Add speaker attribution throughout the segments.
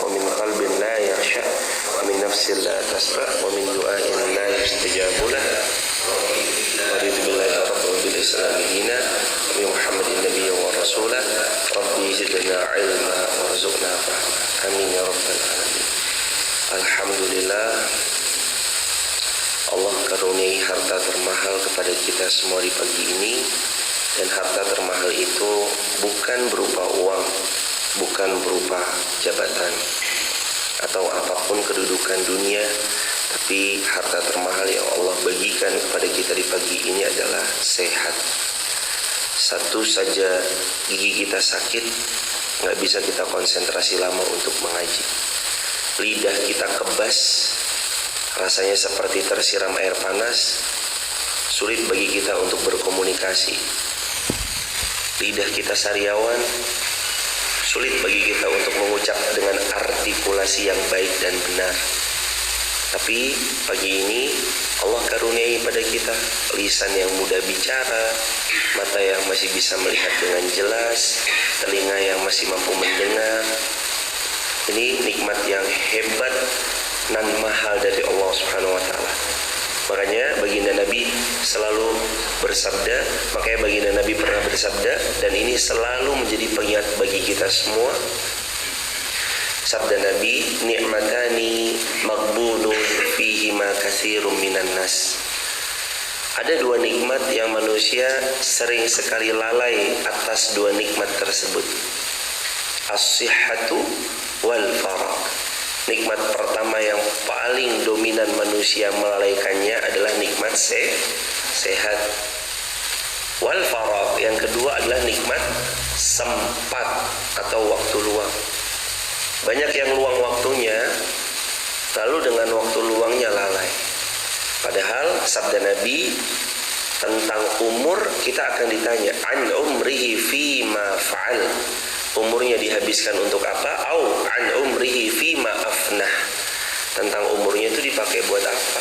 Speaker 1: ومن قلب لا يخشع ومن نفس لا تسبع ومن دعاء لا يستجاب له ورضي بالله ربا وبالإسلام دينا وبمحمد النبي ورسوله ربي زدنا علما وارزقنا فهما آمين يا رب العالمين. Alhamdulillah, Allah karuniai harta termahal kepada kita semua di pagi ini. Dan harta termahal itu bukan berupa uang, bukan berupa jabatan atau apapun kedudukan dunia, tapi harta termahal yang Allah bagikan kepada kita di pagi ini adalah sehat. Satu saja gigi kita sakit, nggak bisa kita konsentrasi lama untuk mengaji. Lidah kita kebas, rasanya seperti tersiram air panas, sulit bagi kita untuk berkomunikasi. Lidah kita sariawan, sulit bagi kita untuk mengucap dengan artikulasi yang baik dan benar. Tapi pagi ini Allah karuniai pada kita lisan yang mudah bicara, mata yang masih bisa melihat dengan jelas, telinga yang masih mampu mendengar. Ini nikmat yang hebat dan mahal dari Allah Subhanahu wa taala. Makanya baginda Nabi selalu bersabda, makanya baginda Nabi pernah bersabda, dan ini selalu menjadi pengingat bagi kita semua. Sabda Nabi, ni'matani maghbunun fihima katsirun minan nas. Ada dua nikmat yang manusia sering sekali lalai atas dua nikmat tersebut. As-sihhatu wal faragh. Nikmat pertama yang paling dominan manusia melalaikannya adalah nikmat sehat. Wal faragh, yang kedua adalah nikmat sempat atau waktu luang. Banyak yang luang waktunya, lalu dengan waktu luangnya lalai. Padahal sabda Nabi tentang umur kita akan ditanya, an umrihi fima fa'al. Umurnya dihabiskan untuk apa? Au an umrihi fima afnah. Tentang umurnya itu dipakai buat apa?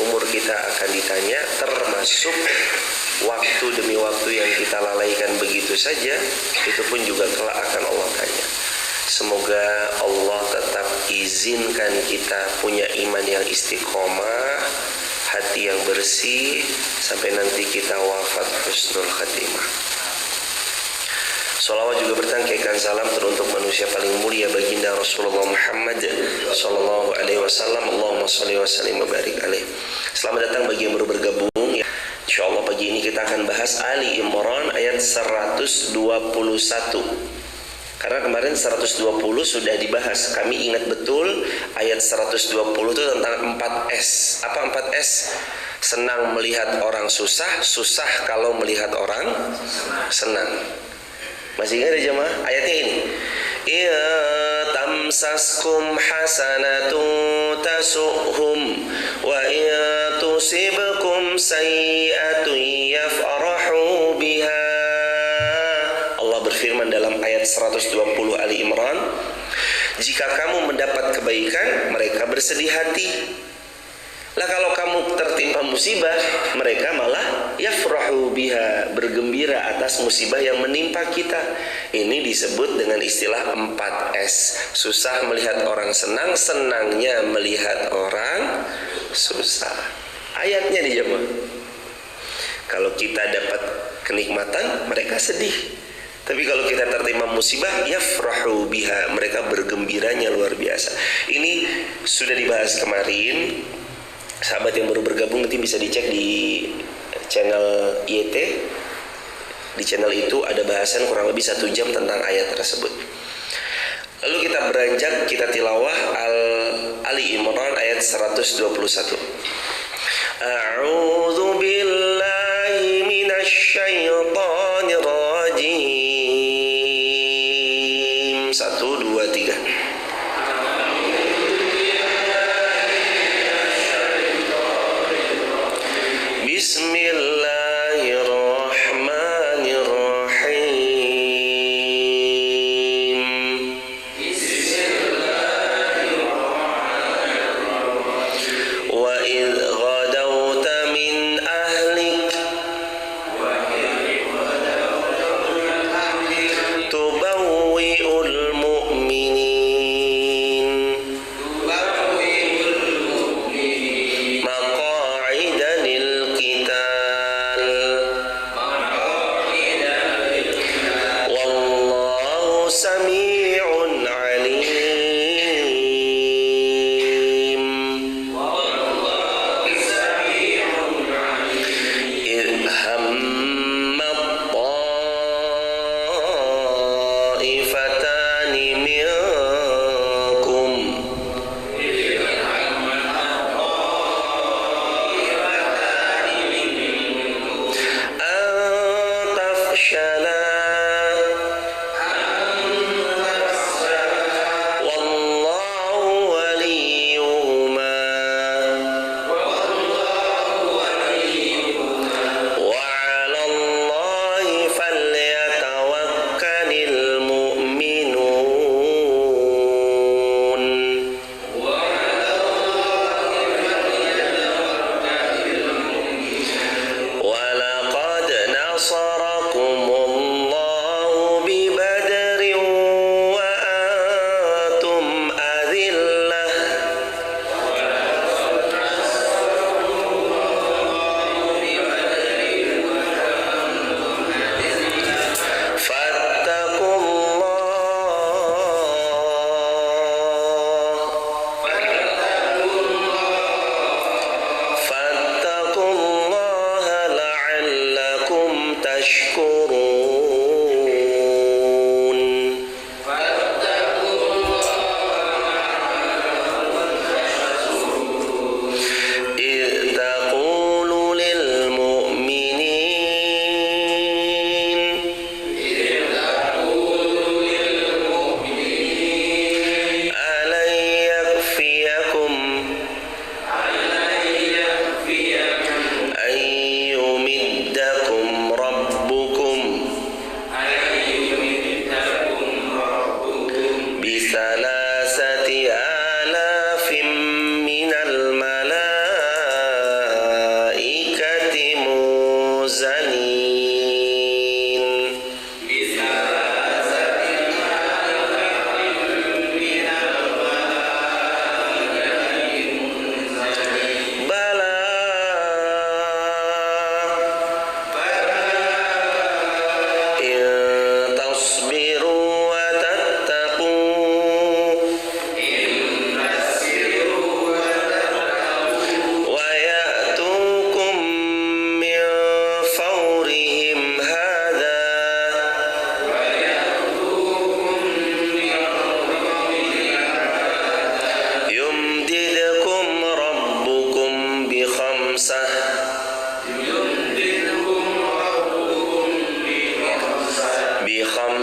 Speaker 1: Umur kita akan ditanya, termasuk waktu demi waktu yang kita lalaikan begitu saja, itu pun juga kelak akan Allah tanya. Semoga Allah tetap izinkan kita punya iman yang istiqomah, hati yang bersih, sampai nanti kita wafat husnul khatimah. Salawat juga bertangkaikan salam teruntuk manusia paling mulia baginda Rasulullah Muhammad sallallahu alaihi wasallam. Allahumma shalli wa sallim wa barik alaihi. Selamat datang bagi yang baru bergabung. Insyaallah pagi ini kita akan bahas Ali Imran ayat 121. Karena kemarin 120 sudah dibahas. Kami ingat betul ayat 120 itu tentang 4S. Apa 4S? Senang melihat orang susah, susah kalau melihat orang senang. Masih ingat ya jemaah ayatnya ini? Ya tamsaskum hasanatun tasuhum wa ya tusibkum sayyi'atun yafrahu biha. Allah berfirman dalam ayat 120 Ali Imran, jika kamu mendapat kebaikan, mereka bersedih hati. Lah kalau kamu tertimpa musibah, mereka malah yafrahu biha, bergembira atas musibah yang menimpa kita. Ini disebut dengan istilah 4S. Susah melihat orang senang, senangnya melihat orang susah. Ayatnya di jemaah. Kalau kita dapat kenikmatan, mereka sedih. Tapi kalau kita tertimpa musibah, yafrahu biha, mereka bergembiranya luar biasa. Ini sudah dibahas kemarin. Sahabat yang baru bergabung nanti bisa dicek di channel YT. Di channel itu ada bahasan kurang lebih 1 jam tentang ayat tersebut. Lalu kita beranjak, kita tilawah Ali Imran ayat 121. A'udzu billahi minasy syaithanir rajim. 1, 2, 3. Bismillahirrahmanirrahim. Wa idh ghadawta min ahlik tubawwi'ul mu'minin sami'un alim. Idh hammat ta'ifatani minkum an tafshala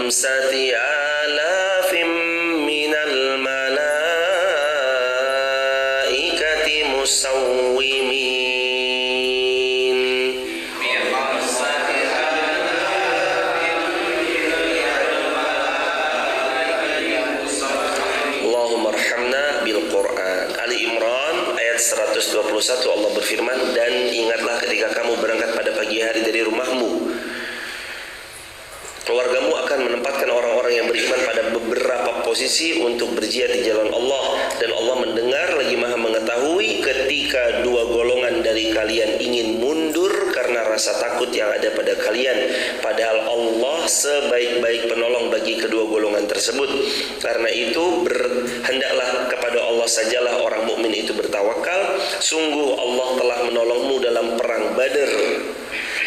Speaker 1: khamsati alafim minal malaikati musawwimin. Allahumma arhamna bil Qur'an. Ali Imran ayat 121 Allah berfirman, dan ingatlah ketika kamu berangkat pada pagi hari dari rumahmu, keluargamu akan menempatkan orang-orang yang beriman pada beberapa posisi untuk berjihad di jalan Allah, dan Allah mendengar lagi maha mengetahui ketika dua golongan dari kalian ingin mundur karena rasa takut yang ada pada kalian, padahal Allah sebaik-baik penolong bagi kedua golongan tersebut. Karena itu hendaklah kepada Allah sajalah orang mukmin itu bertawakal. Sungguh Allah telah menolongmu dalam perang Badar,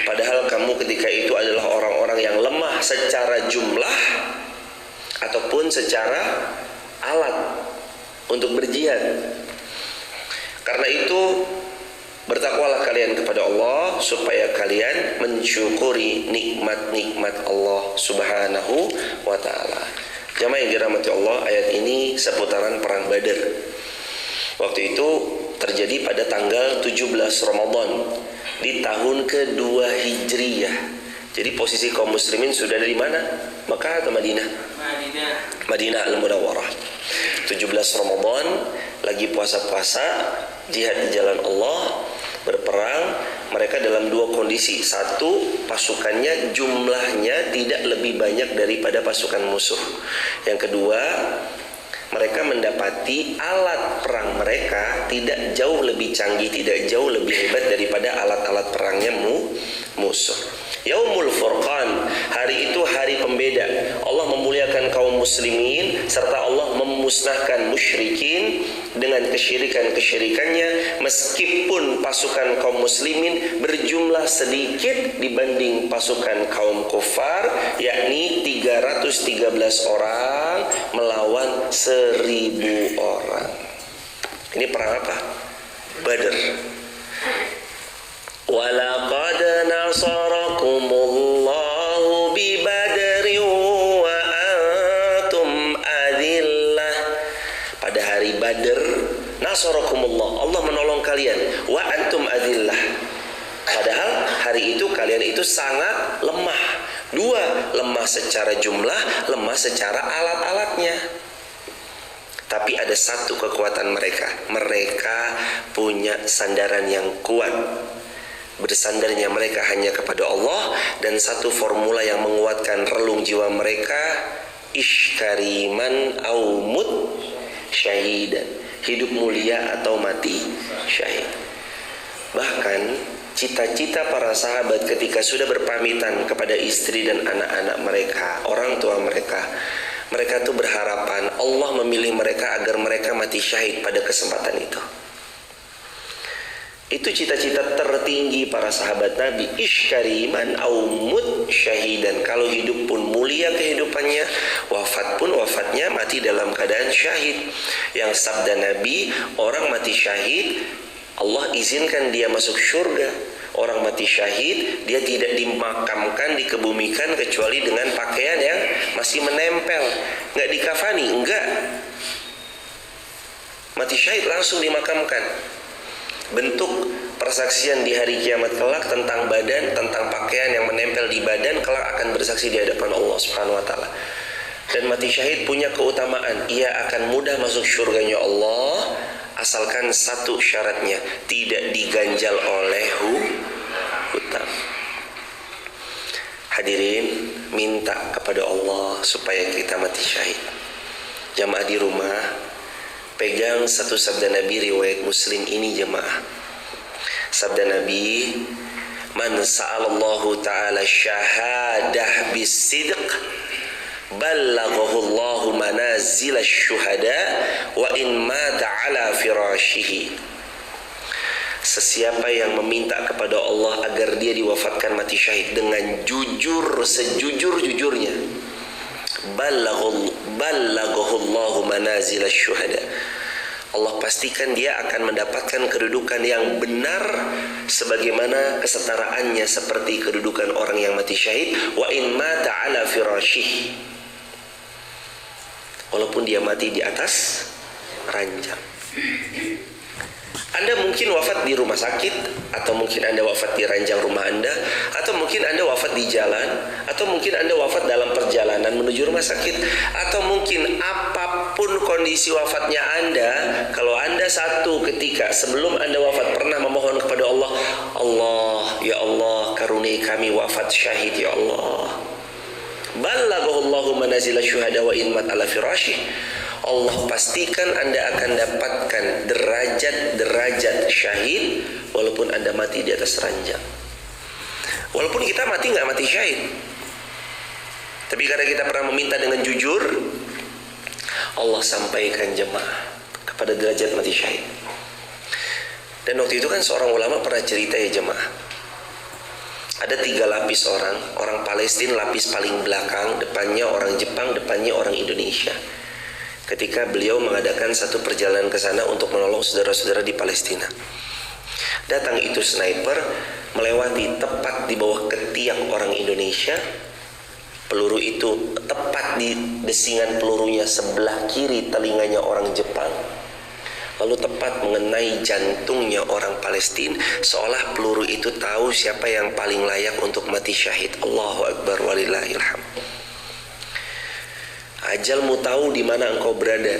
Speaker 1: padahal kamu ketika itu adalah orang-orang yang lemah secara jumlah ataupun secara alat untuk berjihad. Karena itu bertakwalah kalian kepada Allah supaya kalian mensyukuri nikmat-nikmat Allah Subhanahu wa ta'ala. Jamaah yang dirahmati Allah, ayat ini seputaran perang Badar. Waktu itu terjadi pada tanggal 17 Ramadan di tahun kedua Hijriyah. Jadi posisi kaum muslimin sudah dari mana? Makkah atau Madinah? Madinah Al-Munawwarah. 17 Ramadan, lagi puasa-puasa, jihad di jalan Allah, berperang. Mereka dalam dua kondisi. Satu, pasukannya jumlahnya tidak lebih banyak daripada pasukan musuh. Yang kedua, mereka mendapati alat perang mereka tidak jauh lebih canggih, tidak jauh lebih hebat daripada alat-alat perangnya musuh. Yaumul Furqan, hari itu hari pembeda. Allah memuliakan kaum muslimin serta Allah memusnahkan musyrikin dengan kesyirikan-kesyirikannya, meskipun pasukan kaum muslimin berjumlah sedikit dibanding pasukan kaum kufar, yakni 313 orang melawan 1000 orang. Ini perang apa? Badr. Walaqad nasarakumullahu bi Badrin wa antum adillah. Pada hari Badr, nasarakumullah, Allah menolong kalian, wa antum adillah. Padahal hari itu kalian itu sangat lemah. Dua, lemah secara jumlah, lemah secara alat-alatnya. Tapi ada satu kekuatan mereka. Mereka punya sandaran yang kuat. Bersandarnya mereka hanya kepada Allah, dan satu formula yang menguatkan relung jiwa mereka, ishkariman au mut syahidan, hidup mulia atau mati syahid. Bahkan cita-cita para sahabat ketika sudah berpamitan kepada istri dan anak-anak mereka, orang tua mereka, mereka tuh berharapan Allah memilih mereka agar mereka mati syahid pada kesempatan itu. Itu cita-cita tertinggi para sahabat Nabi, ishkariman au mut syahidan. Kalau hidup pun mulia kehidupannya, wafat pun wafatnya mati dalam keadaan syahid. Yang sabda Nabi, orang mati syahid Allah izinkan dia masuk surga. Orang mati syahid dia tidak dimakamkan, dikebumikan kecuali dengan pakaian yang masih menempel, nggak dikafani, enggak. Mati syahid langsung dimakamkan. Bentuk persaksian di hari kiamat kelak tentang badan, tentang pakaian yang menempel di badan, kelak akan bersaksi di hadapan Allah Subhanahu wa taala. Dan mati syahid punya keutamaan, ia akan mudah masuk surganya Allah asalkan satu syaratnya, tidak diganjal oleh hutang. Hadirin, minta kepada Allah supaya kita mati syahid. Jamaah di rumah, pegang satu sabda Nabi riwayat Muslim ini jemaah. Sabda Nabi, man sa'alallahu ta'ala syahadah bisidq ballaghahu Allahu manazil asy-syuhada wa in mata ala firashihi. Sesiapa yang meminta kepada Allah agar dia diwafatkan mati syahid dengan jujur, sejujur-jujurnya, ballaghahu Allahu manazil asy-syuhada, Allah pastikan dia akan mendapatkan kedudukan yang benar sebagaimana kesetaraannya seperti kedudukan orang yang mati syahid, wa in mata ala firashih, walaupun dia mati di atas ranjang. Anda mungkin wafat di rumah sakit, atau mungkin Anda wafat di ranjang rumah Anda, atau mungkin Anda wafat di jalan, atau mungkin Anda wafat dalam perjalanan menuju rumah sakit, atau mungkin apapun kondisi wafatnya Anda, kalau Anda satu ketika sebelum Anda wafat pernah memohon kepada Allah, Allah, ya Allah, karuniai kami wafat syahid ya Allah. Ballaghahu Allahu manazila syuhada wa in mat ala firashih. Allah pastikan Anda akan dapatkan derajat-derajat syahid walaupun Anda mati di atas ranjang. Walaupun kita mati nggak mati syahid, tapi karena kita pernah meminta dengan jujur, Allah sampaikan jemaah kepada derajat mati syahid. Dan waktu itu kan seorang ulama pernah cerita ya jemaah, ada 3 lapis orang Palestina lapis paling belakang, depannya orang Jepang, depannya orang Indonesia. Ketika beliau mengadakan satu perjalanan ke sana untuk menolong saudara-saudara di Palestina, datang itu sniper melewati tepat di bawah ketiak orang Indonesia. Peluru itu tepat di desingan pelurunya sebelah kiri telinganya orang Jepang, lalu tepat mengenai jantungnya orang Palestina, seolah peluru itu tahu siapa yang paling layak untuk mati syahid. Allahu Akbar walillahil hamd. Ajalmu tahu di mana engkau berada.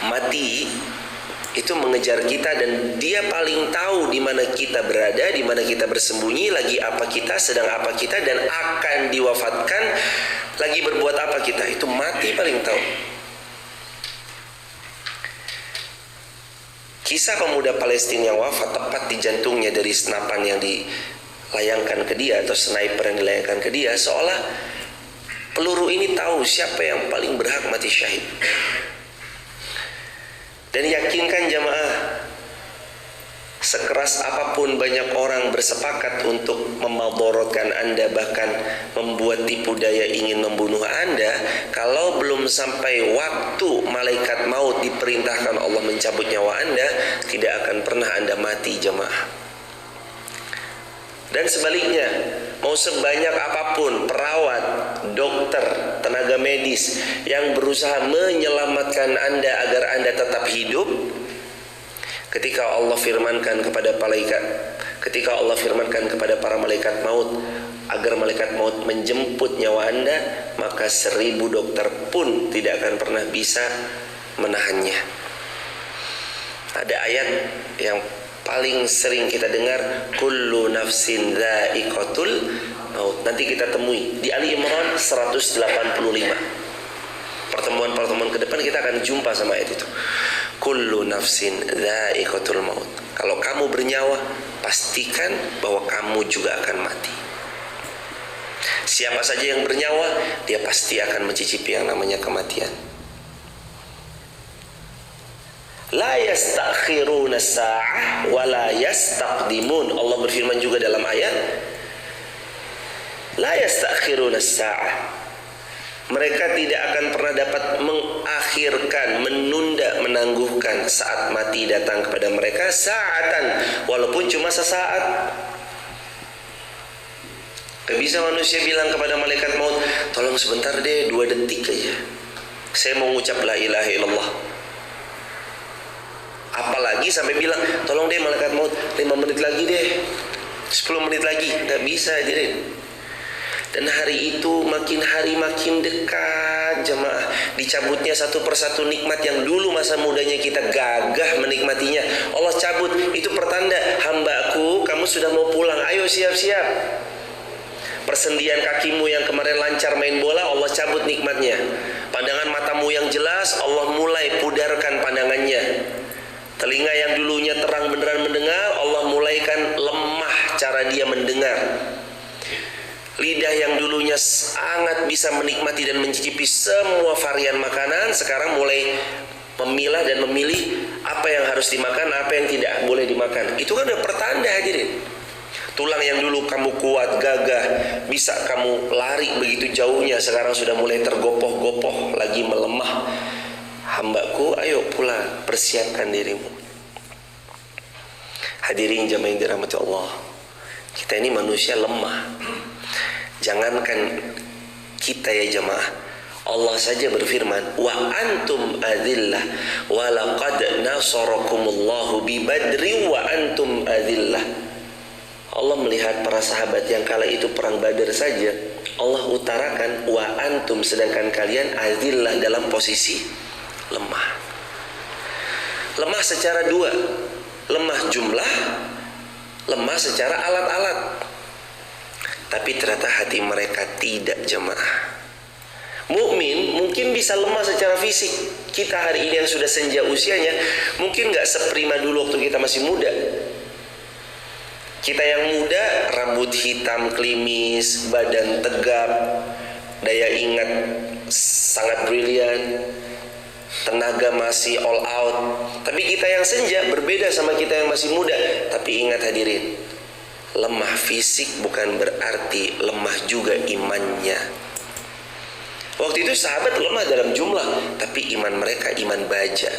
Speaker 1: Mati itu mengejar kita dan dia paling tahu di mana kita berada, di mana kita bersembunyi, lagi apa kita, sedang apa kita, dan akan diwafatkan lagi berbuat apa kita. Itu mati paling tahu. Kisah pemuda Palestina yang wafat tepat di jantungnya dari senapan yang dilayangkan ke dia, atau sniper yang dilayangkan ke dia, seolah peluru ini tahu siapa yang paling berhak mati syahid. Dan yakinkan jamaah, sekeras apapun banyak orang bersepakat untuk memadorotkan Anda, bahkan membuat tipu daya ingin membunuh Anda, kalau belum sampai waktu malaikat maut diperintahkan Allah mencabut nyawa Anda, tidak akan pernah Anda mati jamaah. Dan sebaliknya, mau sebanyak apapun perawat, dokter, tenaga medis yang berusaha menyelamatkan Anda agar Anda tetap hidup, ketika Allah firmankan kepada para malaikat maut agar malaikat maut menjemput nyawa Anda, maka 1000 dokter pun tidak akan pernah bisa menahannya. Ada ayat yang paling sering kita dengar, kullu nafsin dha'iqatul maut. Nanti kita temui di Ali Imran 185. Pertemuan-pertemuan ke depan kita akan jumpa sama ayat itu. Kullu nafsin dha'iqatul maut. Kalau kamu bernyawa, pastikan bahwa kamu juga akan mati. Siapa saja yang bernyawa, dia pasti akan mencicipi yang namanya kematian. La yastakhiruna sa'ah wa la yastaqdimun. Allah berfirman juga dalam ayat, la yastakhiruna sa'ah. Mereka tidak akan pernah dapat mengakhirkan, menunda, menangguhkan saat mati datang kepada mereka, sa'atan, walaupun cuma sesaat. Gak bisa manusia bilang kepada malaikat maut, tolong sebentar deh, 2 detik aja, saya mau ngucap la ilaha illallah. Apalagi sampai bilang, tolong deh malaikat maut, 5 menit lagi deh, 10 menit lagi. Gak bisa hadirin. Dan hari itu makin hari makin dekat jemaah. Dicabutnya satu persatu nikmat yang dulu masa mudanya kita gagah menikmatinya. Allah cabut, itu pertanda, hambaku kamu sudah mau pulang, ayo siap-siap. Persendian kakimu yang kemarin lancar main bola, Allah cabut nikmatnya. Pandangan matamu yang jelas, Allah mulai pudarkan pandangannya. Telinga yang dulunya terang beneran mendengar, Allah mulaikan lemah cara dia mendengar. Lidah yang dulunya sangat bisa menikmati dan mencicipi semua varian makanan, sekarang mulai memilah dan memilih apa yang harus dimakan, apa yang tidak boleh dimakan. Itu kan udah pertanda hadirin. Tulang yang dulu kamu kuat, gagah, bisa kamu lari begitu jauhnya, sekarang sudah mulai tergopoh-gopoh, lagi melemah. Hambaku, ayo pulang, persiapkan dirimu. Hadirin jamaah yang dirahmati Allah, kita ini manusia lemah. Jangankan kita ya jamaah, Allah saja berfirman, wa antum adillah wa laqad nasarakumullahu bi badri wa antum adillah. Allah melihat para sahabat yang kala itu perang Badar saja, Allah utarakan wa antum, sedangkan kalian adillah, dalam posisi lemah. Lemah secara dua, lemah jumlah, lemah secara alat-alat. Tapi ternyata hati mereka tidak jemaah. Mukmin mungkin bisa lemah secara fisik. Kita hari ini yang sudah senja usianya, mungkin gak seprima dulu waktu kita masih muda. Kita yang muda, rambut hitam klimis, badan tegap, daya ingat sangat brilian, tenaga masih all out. Tapi kita yang senja berbeda sama kita yang masih muda. Tapi ingat hadirin, lemah fisik bukan berarti lemah juga imannya. Waktu itu sahabat lemah dalam jumlah, tapi iman mereka iman baja.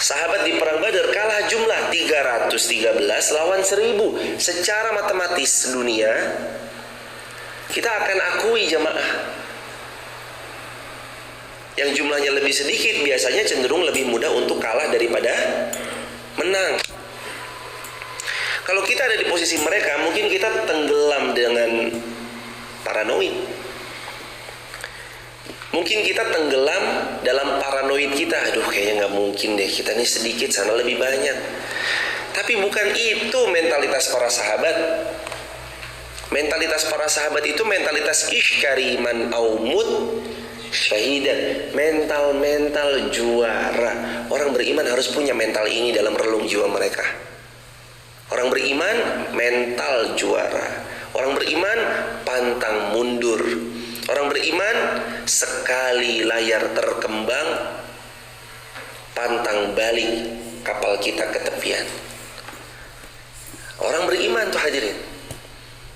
Speaker 1: Sahabat di perang Badar kalah jumlah 313 lawan 1000. Secara matematis dunia, kita akan akui jamaah, yang jumlahnya lebih sedikit biasanya cenderung lebih mudah untuk kalah daripada menang. Kalau kita ada di posisi mereka, mungkin kita tenggelam dengan paranoid. Mungkin kita tenggelam dalam paranoid kita. Aduh, kayaknya gak mungkin deh, kita ini sedikit, sana lebih banyak. Tapi bukan itu mentalitas para sahabat. Mentalitas para sahabat itu mentalitas ishkari man aumut syahidan. mental juara. Orang beriman harus punya mental ini dalam relung jiwa mereka. Orang beriman mental juara. Orang beriman pantang mundur. Orang beriman sekali layar terkembang, pantang balik kapal kita ke tepian. Orang beriman tuh hadirin.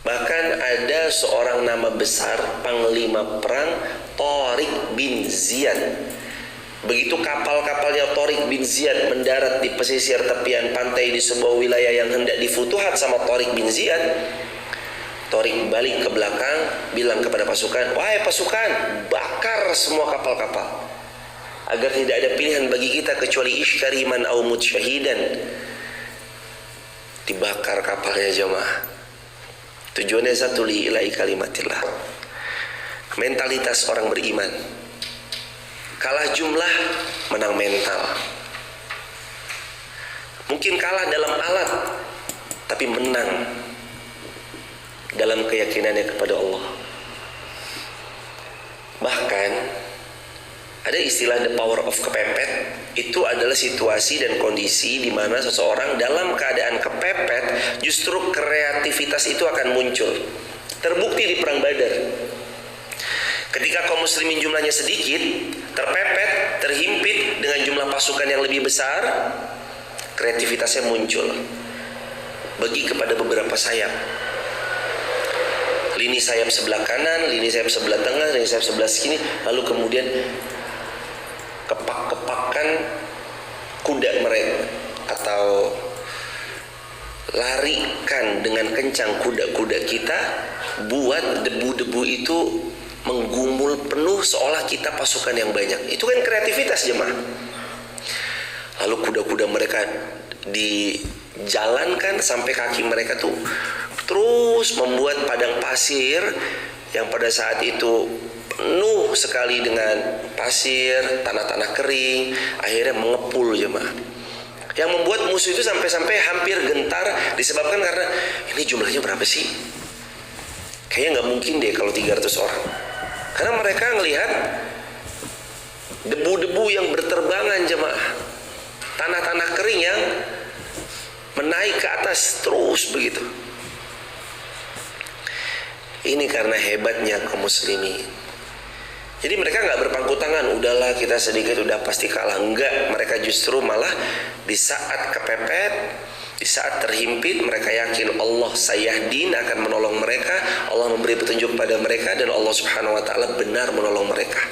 Speaker 1: Bahkan ada seorang nama besar panglima perang, Tariq bin Ziyad. Begitu kapal-kapalnya Tariq bin Ziyad mendarat di pesisir tepian pantai di sebuah wilayah yang hendak difutuhat sama Tariq bin Ziyad, Tariq balik ke belakang bilang kepada pasukan, "Wahai pasukan, bakar semua kapal-kapal, agar tidak ada pilihan bagi kita kecuali isyariman au mut syahidan." Dibakar kapalnya jemaah. Tujuannya satu, li'ilahi kalimatillah. Mentalitas orang beriman. Kalah jumlah, menang mental. Mungkin kalah dalam alat, tapi menang dalam keyakinannya kepada Allah. Bahkan ada istilah the power of kepepet. Itu adalah situasi dan kondisi di mana seseorang dalam keadaan kepepet, justru kreativitas itu akan muncul. Terbukti di perang Badar. Ketika kaum muslimin jumlahnya sedikit, terpepet, terhimpit dengan jumlah pasukan yang lebih besar, kreativitasnya muncul. Bagi kepada beberapa sayap. Lini sayap sebelah kanan, lini sayap sebelah tengah, lini sayap sebelah sini, lalu kemudian kepak-kepakan kuda mereka, atau larikan dengan kencang kuda-kuda kita, buat debu-debu itu menggumul penuh seolah kita pasukan yang banyak. Itu kan kreativitas jemaah. Lalu kuda-kuda mereka dijalankan sampai kaki mereka tuh terus membuat padang pasir yang pada saat itu penuh sekali dengan pasir, tanah-tanah kering, akhirnya mengepul jemaah. Yang membuat musuh itu sampai-sampai hampir gentar disebabkan karena ini jumlahnya berapa sih? Kayaknya nggak mungkin deh kalau 300 orang. Karena mereka ngelihat debu-debu yang berterbangan jemaah, tanah-tanah kering yang menaik ke atas terus begitu. Ini karena hebatnya kaum muslimin. Jadi mereka nggak berpangku tangan, udahlah kita sedikit udah pasti kalah. Enggak, mereka justru malah di saat kepepet, di saat terhimpit, mereka yakin Allah sayahdin akan menolong mereka, Allah memberi petunjuk pada mereka, dan Allah subhanahu wa ta'ala benar menolong mereka.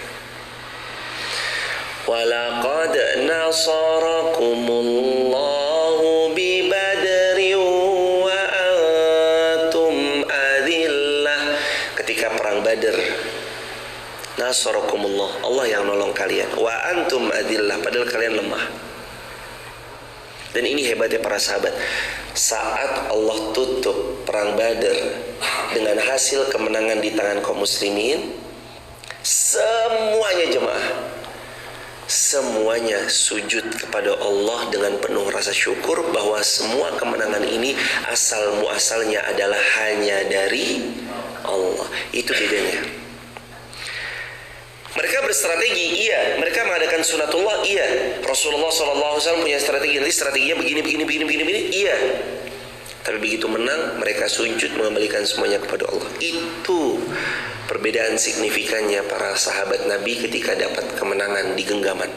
Speaker 1: Walaqad nasarakumullahu bi badri wa antum adillah. Ketika perang Badar, nasarakumullah, Allah yang nolong kalian, wa antum adillah, padahal kalian lemah. Dan ini hebatnya para sahabat. Saat Allah tutup perang Badar dengan hasil kemenangan di tangan kaum muslimin, semuanya jemaah, semuanya sujud kepada Allah dengan penuh rasa syukur bahwa semua kemenangan ini asal muasalnya adalah hanya dari Allah. Itu bedanya. Mereka berstrategi, iya. Mereka mengadakan sunatullah, iya. Rasulullah SAW punya strategi. Nanti strateginya begini, iya. Tapi begitu menang, mereka sujud mengembalikan semuanya kepada Allah. Itu perbedaan signifikannya para sahabat Nabi ketika dapat kemenangan di genggaman.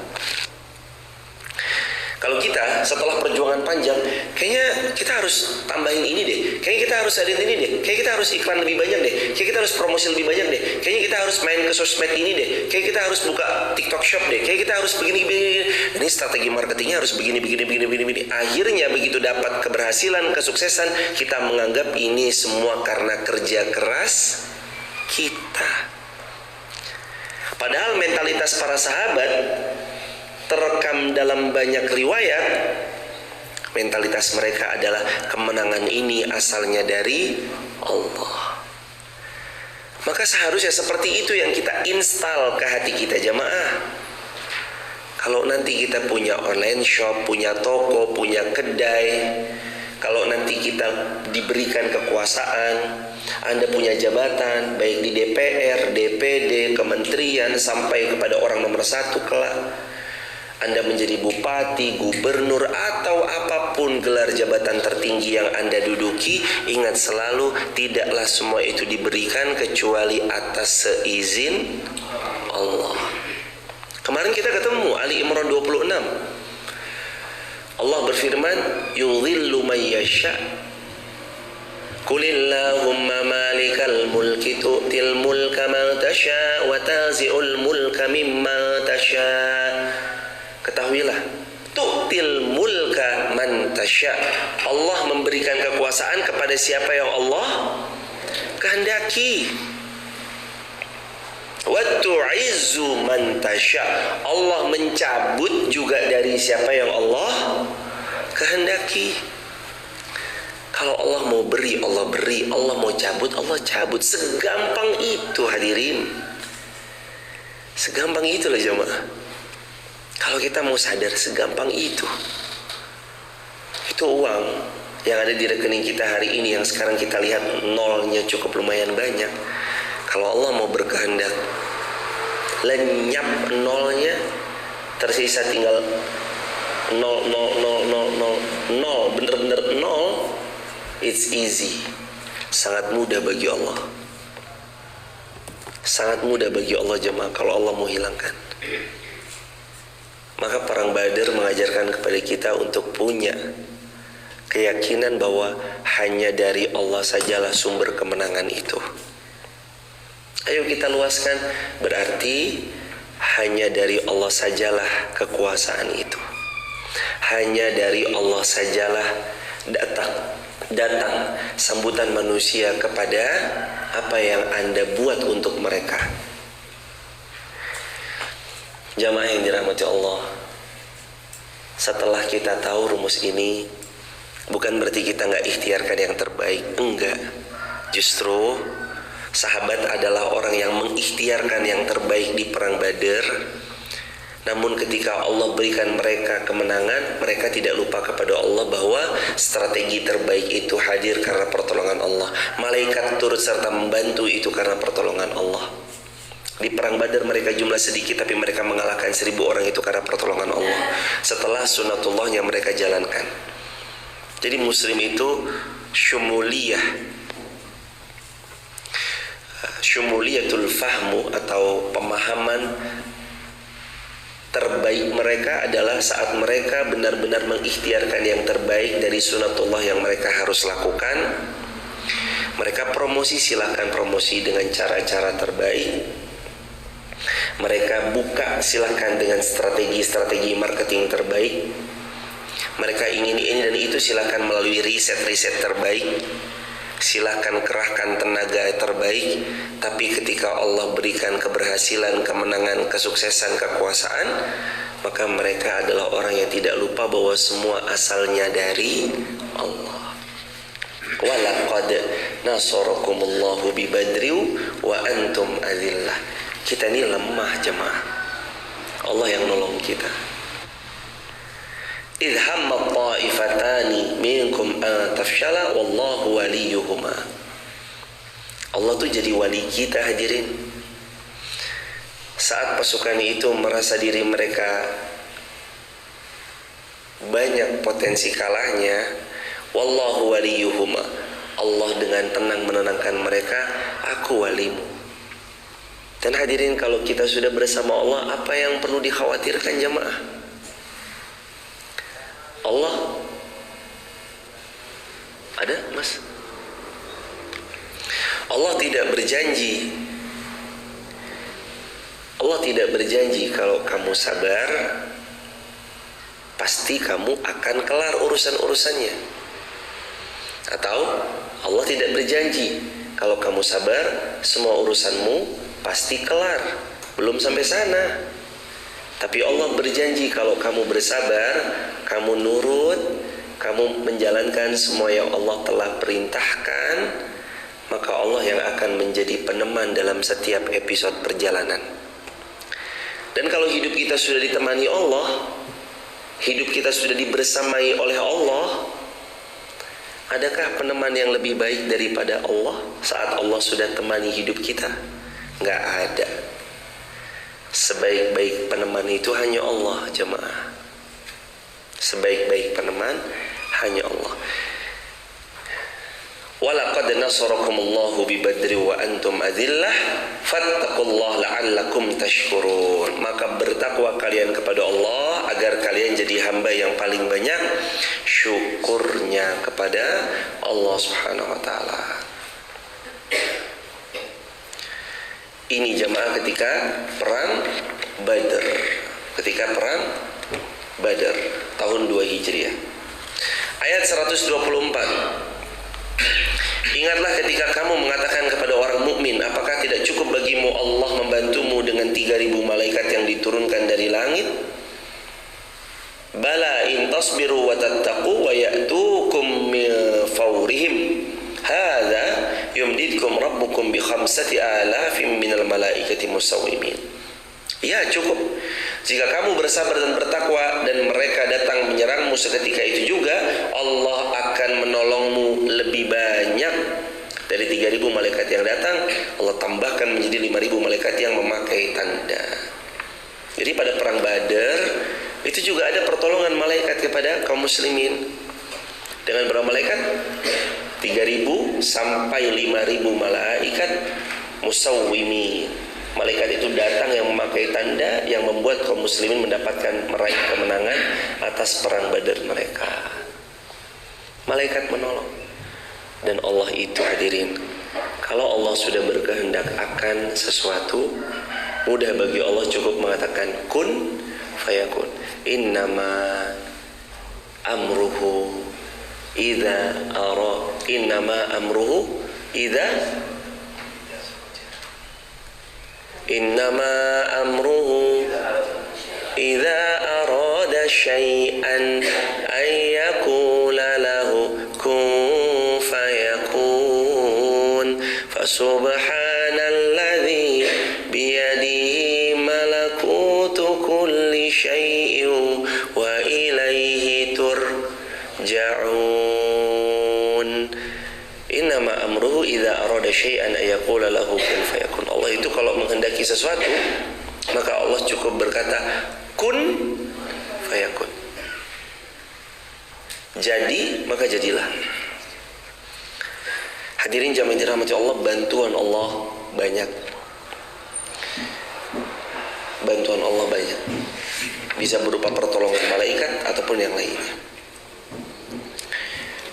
Speaker 1: Kalau kita setelah perjuangan panjang, kayaknya kita harus tambahin ini deh, kayaknya kita harus adain ini deh, kayaknya kita harus iklan lebih banyak deh, kayaknya kita harus promosi lebih banyak deh, kayaknya kita harus main ke sosmed ini deh, kayaknya kita harus buka TikTok Shop deh, kayaknya kita harus begini. Ini strategi marketingnya harus begini. Akhirnya begitu dapat keberhasilan, kesuksesan, kita menganggap ini semua karena kerja keras kita. Padahal mentalitas para sahabat terekam dalam banyak riwayat, mentalitas mereka adalah kemenangan ini asalnya dari Allah. Maka seharusnya seperti itu yang kita install ke hati kita jamaah. Kalau nanti kita punya online shop, punya toko, punya kedai, Kalau nanti kita diberikan kekuasaan, Anda punya jabatan baik di DPR, DPD, kementerian sampai kepada orang nomor 1 kelak, Anda menjadi bupati, gubernur, atau apapun gelar jabatan tertinggi yang Anda duduki, ingat selalu tidaklah semua itu diberikan kecuali atas seizin Allah. Kemarin kita ketemu Ali Imran 26. Allah berfirman, yudhillu man yasha. Qulillahumma malikal mulki tu'til mulka man tasha wa tazi'ul mulka mimman tasha. Ketahuilah, tu'til mulka man tasha. Allah memberikan kekuasaan kepada siapa yang Allah kehendaki. Wa tu'izzu man tasha. Allah mencabut juga dari siapa yang Allah kehendaki. Kalau Allah mau beri, Allah beri. Allah mau cabut, Allah cabut. Segampang itu hadirin. Segampang itu loh jemaah. Kalau kita mau sadar, segampang itu. Itu uang yang ada di rekening kita hari ini, yang sekarang kita lihat nolnya cukup lumayan banyak. Kalau Allah mau berkehendak, lenyap nolnya, tersisa tinggal 0, bener-bener 0. It's easy. Sangat mudah bagi Allah. Sangat mudah bagi Allah jemaah kalau Allah mau hilangkan. Maka perang Badar mengajarkan kepada kita untuk punya keyakinan bahwa hanya dari Allah sajalah sumber kemenangan itu. Ayo kita luaskan, berarti hanya dari Allah sajalah kekuasaan itu. Hanya dari Allah sajalah datang sambutan manusia kepada apa yang Anda buat untuk mereka. Jamaah yang dirahmati Allah, setelah kita tahu rumus ini, bukan berarti kita nggak ikhtiarkan yang terbaik. Enggak, justru sahabat adalah orang yang mengikhtiarkan yang terbaik di perang Badar. Namun ketika Allah berikan mereka kemenangan, mereka tidak lupa kepada Allah bahwa strategi terbaik itu hadir karena pertolongan Allah. Malaikat turut serta membantu itu karena pertolongan Allah. Di perang Badar mereka jumlah sedikit, tapi mereka mengalahkan 1000 orang itu karena pertolongan Allah. Setelah sunatullah yang mereka jalankan. Jadi muslim itu syumuliyatul fahmu atau pemahaman terbaik mereka adalah saat mereka benar-benar mengikhtiarkan yang terbaik dari sunatullah yang mereka harus lakukan. Mereka promosi, silakan promosi dengan cara-cara terbaik. Mereka buka, silakan dengan strategi-strategi marketing terbaik. Mereka ingin ini dan itu, silakan melalui riset-riset terbaik. Silakan kerahkan tenaga terbaik. Tapi ketika Allah berikan keberhasilan, kemenangan, kesuksesan, kekuasaan, maka mereka adalah orang yang tidak lupa bahwa semua asalnya dari Allah. Walaqad nasarakumullahu bi Badriu wa antum adillah. Kita ini lemah jemaah. Allah yang nolong kita. Idh hammat ta'ifatani minkum an tafshala wallahu waliyuhuma. Allah tuh jadi wali kita hadirin. Saat pasukan itu merasa diri mereka banyak potensi kalahnya, wallahu waliyuhuma, Allah dengan tenang menenangkan mereka, aku walimu. Dan hadirin, kalau kita sudah bersama Allah, apa yang perlu dikhawatirkan jemaah? Allah ada, Mas? Allah tidak berjanji. Allah tidak berjanji kalau kamu sabar pasti kamu akan kelar urusan-urusannya. Atau Allah tidak berjanji kalau kamu sabar semua urusanmu pasti kelar. Belum sampai sana. Tapi Allah berjanji kalau kamu bersabar, kamu nurut, kamu menjalankan semua yang Allah telah perintahkan, maka Allah yang akan menjadi peneman dalam setiap episode perjalanan. Dan kalau hidup kita sudah ditemani Allah, hidup kita sudah dibersamai oleh Allah, Adakah peneman yang lebih baik daripada Allah saat Allah sudah temani hidup kita? Nggak ada. Sebaik-baik peneman itu hanya Allah, jemaah. Sebaik-baik peneman hanya Allah. Walaqad nasarakumullahu bi Badri wa antum adillah fattaqullaha la'allakum tashkurun. Maka bertakwa kalian kepada Allah agar kalian jadi hamba yang paling banyak syukurnya kepada Allah Subhanahu wa taala. Ini jamaah ketika perang Badar. Ketika perang Badar tahun 2 Hijriah. Ayat 124. Ingatlah ketika kamu mengatakan kepada orang mukmin, apakah tidak cukup bagimu Allah membantumu dengan 3.000 malaikat yang diturunkan dari langit? Bala in tasbiru wa tattaqu wa ya'tukum min fawrihim hadza yumdidkum rabbukum bi 5,000 minal malaikati musawwimin. Ya, cukup. Jika kamu bersabar dan bertakwa dan mereka datang menyerangmu seketika itu juga, Allah akan menolongmu lebih banyak dari 3.000 malaikat yang datang. Allah tambahkan menjadi 5.000 malaikat yang memakai tanda. Jadi pada perang Badar itu juga ada pertolongan malaikat kepada kaum muslimin. Dengan berapa malaikat? 3.000 sampai 5.000 malaikat musawwimin. Malaikat itu datang yang memakai tanda yang membuat kaum muslimin mendapatkan meraih kemenangan atas perang Badar mereka. Malaikat menolong. Dan Allah itu hadirin, kalau Allah sudah berkehendak akan sesuatu, mudah bagi Allah cukup mengatakan kun fayakun. Innama amruhu idza arada syai'an ayyaqula lahu kun fayakun. Fasubhanalladzi biyadihi malakutu kulli syai'in wa ilaihi turja'un. Innama amruhu idza arada syai'an ayyaqula lahu kun fayakun. Allah itu kalau menghendaki sesuatu, maka Allah cukup berkata kun fayakun. Jadi, maka jadilah. Hadirin jamaah yang dirahmati Allah, bantuan Allah banyak. Bantuan Allah banyak. Bisa berupa pertolongan malaikat ataupun yang lainnya.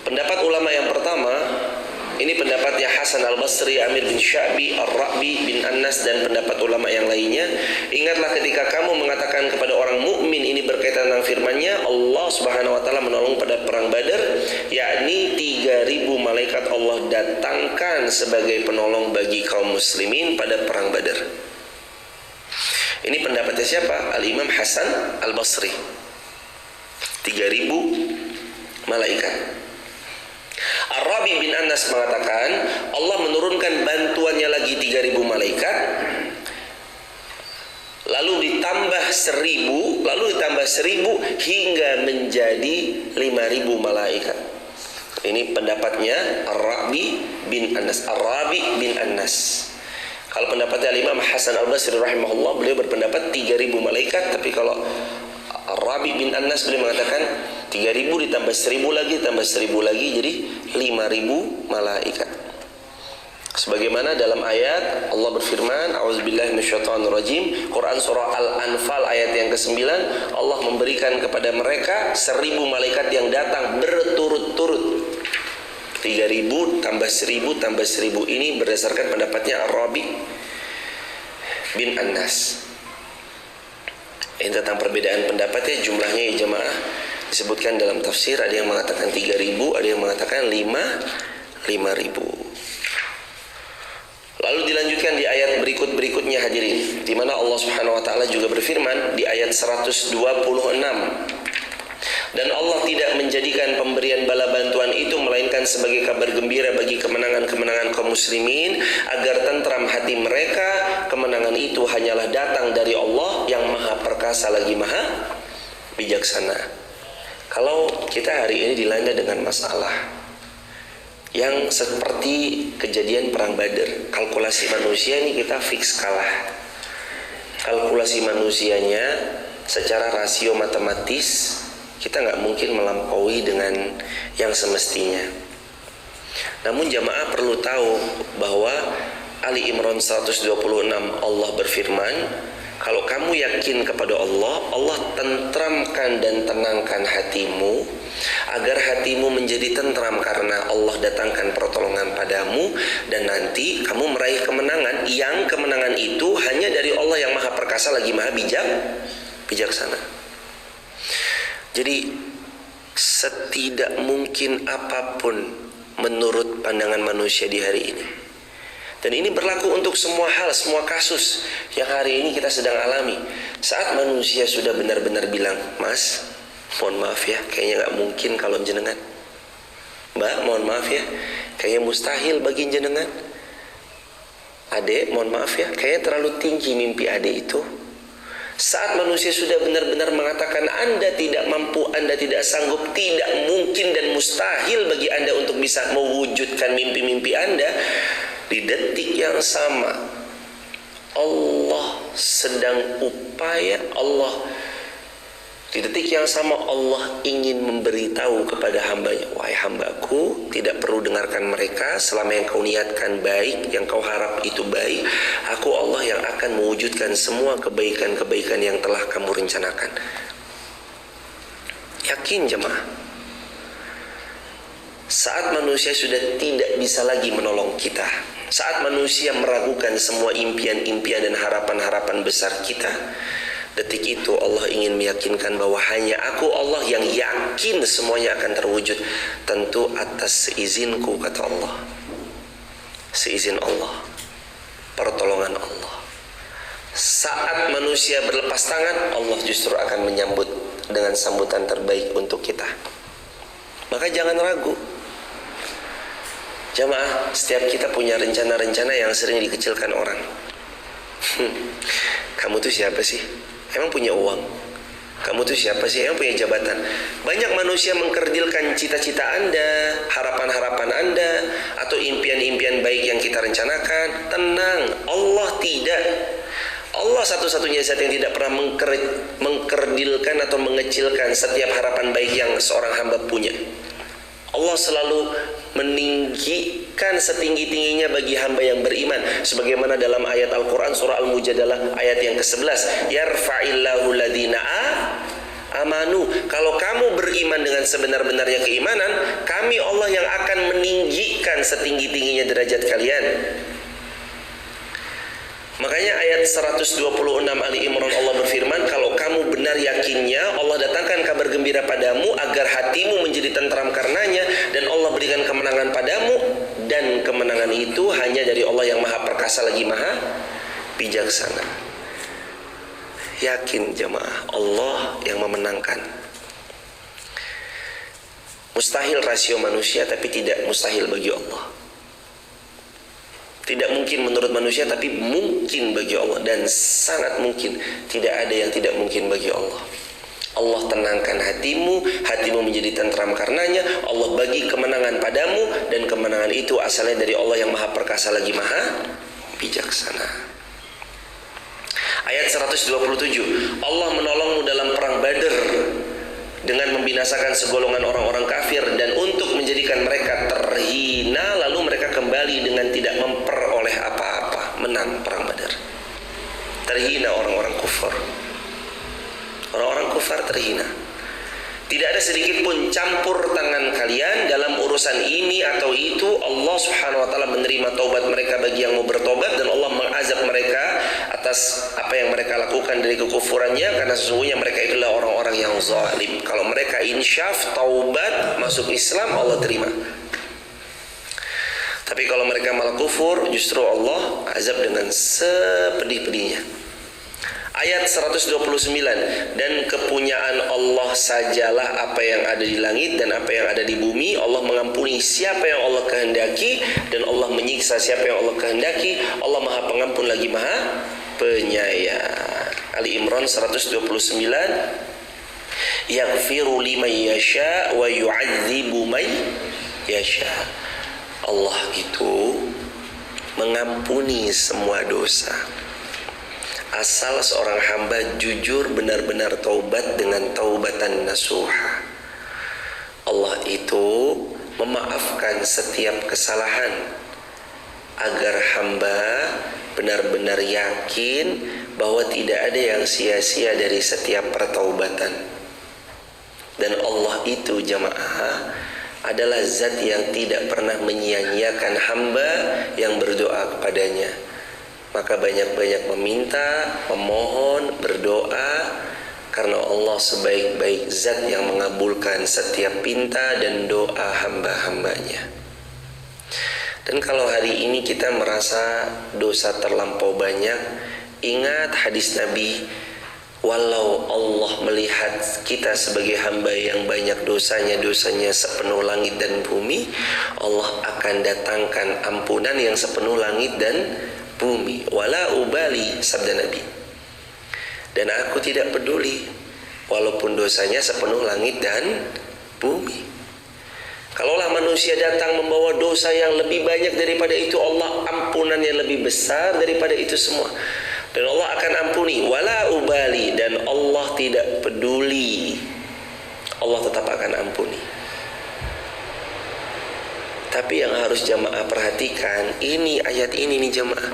Speaker 1: Pendapat ulama yang pertama, ini pendapatnya Hasan Al-Basri, Amir bin Sya'bi, Ar-Ra'bi bin Anas, dan pendapat ulama yang lainnya. Ingatlah ketika kamu mengatakan kepada orang mukmin, ini berkaitan dengan firman-Nya, Allah Subhanahu wa taala menolong pada perang Badar, yakni 3.000 malaikat Allah datangkan sebagai penolong bagi kaum muslimin pada perang Badar. Ini pendapatnya siapa? Al-Imam Hasan Al-Basri. 3.000 malaikat. Ar-Rabi bin Anas mengatakan Allah menurunkan bantuannya lagi 3.000 malaikat, lalu ditambah 1.000, hingga menjadi 5.000 malaikat. Ini pendapatnya Ar-Rabi bin Anas. Kalau pendapatnya Imam Hasan Al-Basri rahimahullah, beliau berpendapat 3.000 malaikat. Tapi kalau Ar-Rabi bin Anas beliau mengatakan 3.000 ditambah 1.000 lagi, tambah 1.000 lagi, jadi 5.000 malaikat. Sebagaimana dalam ayat Allah berfirman, A'udzubillahi minasyaitonirrajim, Quran surah Al-Anfal ayat yang ke-9, Allah memberikan kepada mereka 1.000 malaikat yang datang berturut-turut. 3.000 tambah 1.000 tambah 1.000, ini berdasarkan pendapatnya Ar-Rabi bin Anas. Ini tentang perbedaan pendapatnya, jumlahnya ya jemaah disebutkan dalam tafsir, ada yang mengatakan 3.000, ada yang mengatakan 5.000. Lalu dilanjutkan di ayat berikutnya hadirin, di mana Allah Subhanahu wa taala juga berfirman di ayat 126. Dan Allah tidak menjadikan pemberian bala bantuan itu melainkan sebagai kabar gembira bagi kemenangan-kemenangan kaum muslimin, agar tentram hati mereka. Kemenangan itu hanyalah datang dari Allah yang maha perkasa lagi maha bijaksana. Kalau kita hari ini dilanda dengan masalah, yang seperti kejadian perang Badar. Kalkulasi manusia ini kita fix kalah. Kalkulasi manusianya secara rasio matematis kita nggak mungkin melampaui dengan yang semestinya. Namun jamaah perlu tahu bahwa Ali Imran 126 Allah berfirman, kalau kamu yakin kepada Allah, Allah tentramkan dan tenangkan hatimu agar hatimu menjadi tentram karena Allah datangkan pertolongan padamu, dan nanti kamu meraih kemenangan yang kemenangan itu hanya dari Allah yang maha perkasa lagi maha bijaksana. Jadi setidak mungkin apapun menurut pandangan manusia di hari ini. Dan ini berlaku untuk semua hal, semua kasus yang hari ini kita sedang alami. Saat manusia sudah benar-benar bilang, Mas, mohon maaf ya, kayaknya gak mungkin kalau jenengan. Mbak, mohon maaf ya, kayaknya mustahil bagi jenengan. Adek, mohon maaf ya, kayaknya terlalu tinggi mimpi adek itu. Saat manusia sudah benar-benar mengatakan Anda tidak mampu, Anda tidak sanggup, tidak mungkin dan mustahil bagi Anda untuk bisa mewujudkan mimpi-mimpi Anda, di detik yang sama Allah sedang upaya, di detik yang sama Allah ingin memberitahu kepada hambanya, wahai hambaku, tidak perlu dengarkan mereka. Selama yang kau niatkan baik, yang kau harap itu baik, aku Allah yang akan mewujudkan semua kebaikan-kebaikan yang telah kamu rencanakan. Yakin jemaah? Saat manusia sudah tidak bisa lagi menolong kita, saat manusia meragukan semua impian-impian dan harapan-harapan besar kita, detik itu Allah ingin meyakinkan bahwa hanya aku Allah yang yakin semuanya akan terwujud, tentu atas seizinku, kata Allah. Seizin Allah, pertolongan Allah. Saat manusia berlepas tangan, Allah justru akan menyambut dengan sambutan terbaik untuk kita. Maka jangan ragu. Jamaah, setiap kita punya rencana-rencana yang sering dikecilkan orang. Kamu tuh siapa sih? Emang punya uang? Kamu tuh siapa sih? Emang punya jabatan? Banyak manusia mengkerdilkan cita-cita Anda, harapan-harapan Anda, atau impian-impian baik yang kita rencanakan. Tenang, Allah tidak. Allah satu-satunya zat yang tidak pernah mengkerdilkan atau mengecilkan setiap harapan baik yang seorang hamba punya. Allah selalu meninggikan setinggi-tingginya bagi hamba yang beriman, sebagaimana dalam ayat Al-Quran surah Al-Mujadalah ayat yang ke-11, yarfa'illahu ladina amanu. Kalau kamu beriman dengan sebenar-benarnya keimanan, kami Allah yang akan meninggikan setinggi-tingginya derajat kalian. Makanya ayat 126 Ali Imran Allah berfirman, kalau kamu benar yakinnya, Allah datangkan kabar gembira padamu agar hatimu menjadi tentram karenanya, dan Allah berikan kemenangan padamu, dan kemenangan itu hanya dari Allah yang maha perkasa lagi maha bijaksana. Yakin jemaah, Allah yang memenangkan. Mustahil rasio manusia, tapi tidak mustahil bagi Allah. Tidak mungkin menurut manusia, tapi mungkin bagi Allah, dan sangat mungkin. Tidak ada yang tidak mungkin bagi Allah. Allah tenangkan hatimu, hatimu menjadi tentram karenanya. Allah bagi kemenangan padamu, dan kemenangan itu asalnya dari Allah yang maha perkasa lagi maha bijaksana. Ayat 127, Allah menolongmu dalam perang Badar dengan membinasakan segolongan orang-orang kafir, dan untuk menjadikan mereka terhina, lalu mereka kembali dengan tidak memperoleh apa-apa, menang perang Badar. Terhina orang-orang kufar. Orang-orang kufar terhina. Tidak ada sedikit pun campur tangan kalian dalam urusan ini atau itu. Allah subhanahu wa ta'ala menerima taubat mereka bagi yang mau bertobat, dan Allah mengazab mereka atas apa yang mereka lakukan dari kekufurannya, karena sesungguhnya mereka itulah orang-orang yang zalim. Kalau mereka insyaf, taubat, masuk Islam, Allah terima. Tapi kalau mereka malah kufur, justru Allah azab dengan sepedih-pedihnya. Ayat 129, dan kepunyaan Allah sajalah apa yang ada di langit dan apa yang ada di bumi. Allah mengampuni siapa yang Allah kehendaki, dan Allah menyiksa siapa yang Allah kehendaki. Allah maha pengampun lagi maha penyayang. Ali Imran 129, yaghfiru liman yasha wa yu'adzibu man yasha. Allah itu mengampuni semua dosa asal seorang hamba jujur benar-benar taubat dengan taubatan nasuha. Allah itu memaafkan setiap kesalahan agar hamba benar-benar yakin bahwa tidak ada yang sia-sia dari setiap pertaubatan. Dan Allah itu jamaah adalah zat yang tidak pernah menyia-nyiakan hamba yang berdoa kepadanya. Maka banyak-banyak meminta, memohon, berdoa, karena Allah sebaik-baik zat yang mengabulkan setiap pinta dan doa hamba-hambanya. Dan kalau hari ini kita merasa dosa terlampau banyak, ingat hadis Nabi, walau Allah melihat kita sebagai hamba yang banyak dosanya sepenuh langit dan bumi, Allah akan datangkan ampunan yang sepenuh langit dan bumi. Wala ubali, sabda Nabi. Dan aku tidak peduli walaupun dosanya sepenuh langit dan bumi. Kalaulah manusia datang membawa dosa yang lebih banyak daripada itu, Allah ampunannya lebih besar daripada itu semua. Dan Allah akan ampuni. Wala ubali, dan Allah tidak peduli. Allah tetap akan ampuni. Tapi yang harus jamaah perhatikan, ini ayat ini nih jamaah.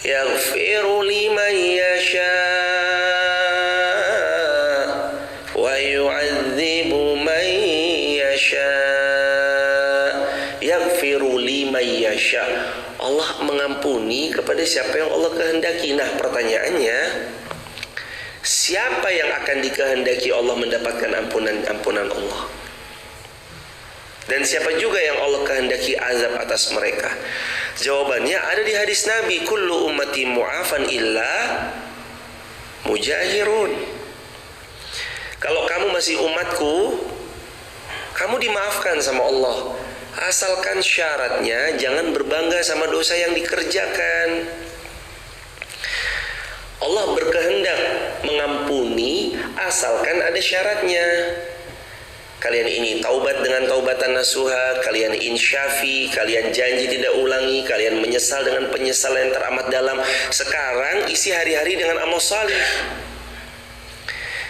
Speaker 1: Yaghfiru liman yasha wa yu'adzibu man yasha. Yaghfiru liman yasha. Allah mengampuni kepada siapa yang Allah kehendaki. Nah, pertanyaannya, siapa yang akan dikehendaki Allah mendapatkan ampunan Allah? Dan siapa juga yang Allah kehendaki azab atas mereka? Jawabannya ada di hadis Nabi, kullu ummati mu'afan illa mujahirun. Kalau kamu masih umatku, kamu dimaafkan sama Allah, asalkan syaratnya jangan berbangga sama dosa yang dikerjakan. Allah berkehendak mengampuni asalkan ada syaratnya. Kalian ini taubat dengan taubatan nasuha, kalian insyafi, kalian janji tidak ulangi, kalian menyesal dengan penyesalan yang teramat dalam. Sekarang isi hari-hari dengan amal salih.